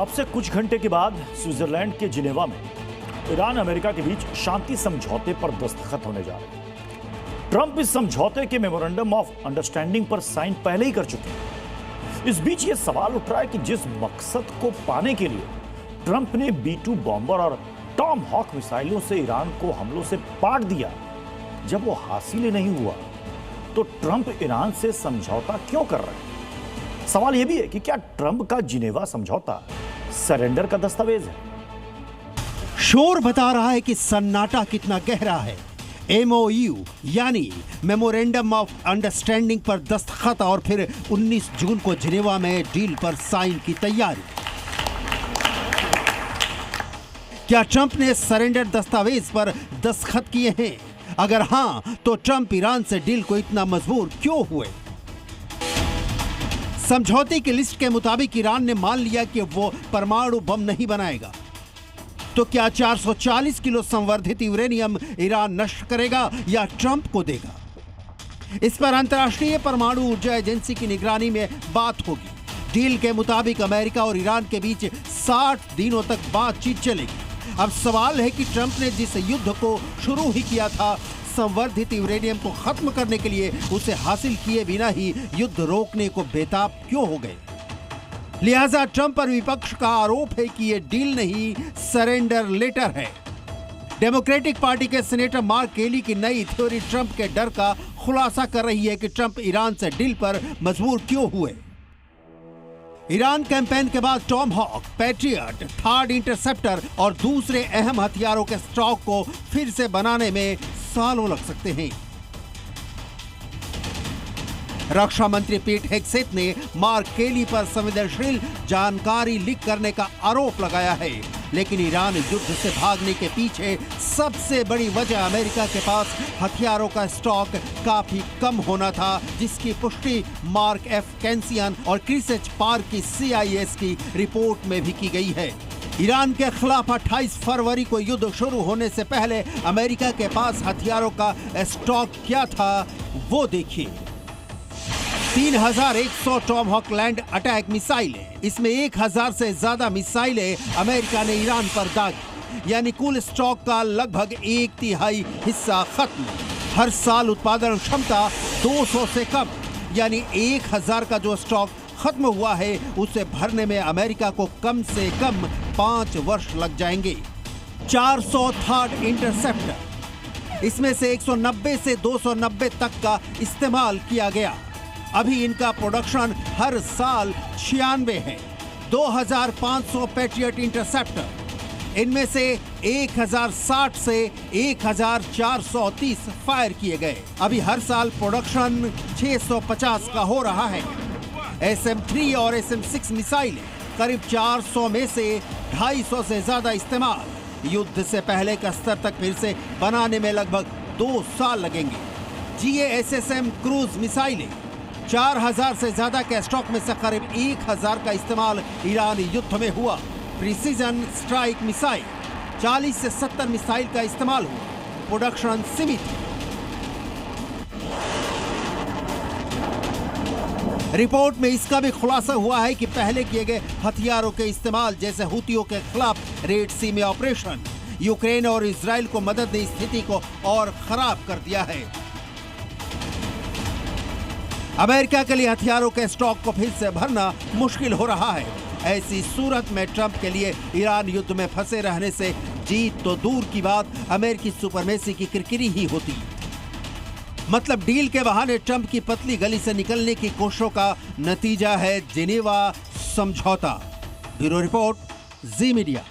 अब से कुछ घंटे के बाद स्विट्जरलैंड के जिनेवा में ईरान अमेरिका के बीच शांति समझौते पर दस्तखत होने जा रहे हैं। ट्रंप इस समझौते के मेमोरेंडम ऑफ अंडरस्टैंडिंग पर साइन पहले ही कर चुके हैं। इस बीच यह सवाल उठ रहा है कि जिस मकसद को पाने के लिए ट्रंप ने B-2 बॉम्बर और टॉम हॉक मिसाइलों से ईरान को हमलों से पाट दिया, जब वो हासिल ही नहीं हुआ तो ट्रंप ईरान से समझौता क्यों कर रहे हैं? सवाल यह भी है कि क्या ट्रंप का जिनेवा समझौता सरेंडर का दस्तावेज है? शोर बता रहा है कि सन्नाटा कितना गहरा है। MOU यानी मेमोरेंडम ऑफ अंडरस्टैंडिंग पर दस्तखत और फिर 19 जून को जिनेवा में डील पर साइन की तैयारी। क्या ट्रंप ने सरेंडर दस्तावेज पर दस्तखत किए हैं? अगर हां, तो ट्रंप ईरान से डील को इतना मजबूर क्यों हुए? समझौते की लिस्ट के मुताबिक ईरान ने मान लिया कि वो परमाणु बम नहीं बनाएगा। तो क्या 440 किलो संवर्धित यूरेनियम ईरान नष्ट करेगा या ट्रंप को देगा? इस पर अंतर्राष्ट्रीय परमाणु ऊर्जा एजेंसी की निगरानी में बात होगी। डील के मुताबिक अमेरिका और ईरान के बीच 60 दिनों तक बातचीत चलेगी। अब सवाल है कि ट्रंप ने जिस युद्ध को शुरू ही किया था, संवर्धित यूरेनियम को खत्म करने के लिए, उसे हासिल किए बिना ही युद्ध रोकने को बेताब क्यों हो गए? लिहाजा ट्रंप पर विपक्ष का आरोप है कि यह डील नहीं, सरेंडर लेटर है। डेमोक्रेटिक पार्टी के सीनेटर मार्क केली की नई थ्योरी ट्रंप के डर का खुलासा कर रही है कि ट्रंप ईरान से डील पर मजबूर क्यों हुए। ईरान कैंपेन के बाद Tomahawk, Patriot, third interceptor और दूसरे अहम हथियारों के स्टॉक को फिर से बनाने में सालों लग सकते हैं। रक्षा मंत्री पीट हेग्सेथ ने मार्क केली पर संवेदनशील जानकारी लीक करने का आरोप लगाया है, लेकिन ईरान युद्ध से भागने के पीछे सबसे बड़ी वजह अमेरिका के पास हथियारों का स्टॉक काफी कम होना था, जिसकी पुष्टि मार्क एफ कैंसियन और क्रिस एच पार्क की CIS की रिपोर्ट में भी की गई है। ईरान के खिलाफ 28 फरवरी को युद्ध शुरू होने से पहले अमेरिका के पास हथियारों का स्टॉक क्या था, वो देखिए। 3100 टॉम हॉक लैंड अटैक मिसाइलें, इसमें 1000 से ज्यादा मिसाइलें अमेरिका ने ईरान पर दागी, यानी कुल स्टॉक का लगभग 1/3 हिस्सा खत्म। हर साल उत्पादन क्षमता 200 से कम, यानी 1000 का जो स्टॉक खत्म हुआ है, उसे भरने में अमेरिका को कम से कम 5 वर्ष लग जाएंगे। 400 थर्ड इंटरसेप्टर, इसमें से 190 से 290 तक का इस्तेमाल किया गया। अभी इनका प्रोडक्शन हर साल 96 है। 2500 पैट्रियट इंटरसेप्टर, इनमें से 1060 से 1430 फायर किए गए। अभी हर साल प्रोडक्शन 650 का हो रहा है। SM-3 और SM-6 मिसाइलें, करीब 400 में से 250 से ज्यादा इस्तेमाल। युद्ध से पहले का स्तर तक फिर से बनाने में लगभग 2 साल लगेंगे। GASSM क्रूज मिसाइलें, 4000 से ज्यादा के स्टॉक में से करीब 1000 का इस्तेमाल ईरानी युद्ध में हुआ। प्रिसीजन स्ट्राइक मिसाइल, 40 से 70 मिसाइल का इस्तेमाल हुआ। प्रोडक्शन सीमित है। रिपोर्ट में इसका भी खुलासा हुआ है कि पहले किए गए हथियारों के इस्तेमाल, जैसे हुतियों के खिलाफ रेड सी में ऑपरेशन, यूक्रेन और इजराइल को मदद ने स्थिति को और खराब कर दिया है। अमेरिका के लिए हथियारों के स्टॉक को फिर से भरना मुश्किल हो रहा है। ऐसी सूरत में ट्रंप के लिए ईरान युद्ध में फंसे रहने से जीत तो दूर की बात, अमेरिकी सुपरमेसी की किरकिरी ही होती। मतलब डील के बहाने ट्रंप की पतली गली से निकलने की कोशिशों का नतीजा है जिनेवा समझौता। ब्यूरो रिपोर्ट, जी मीडिया।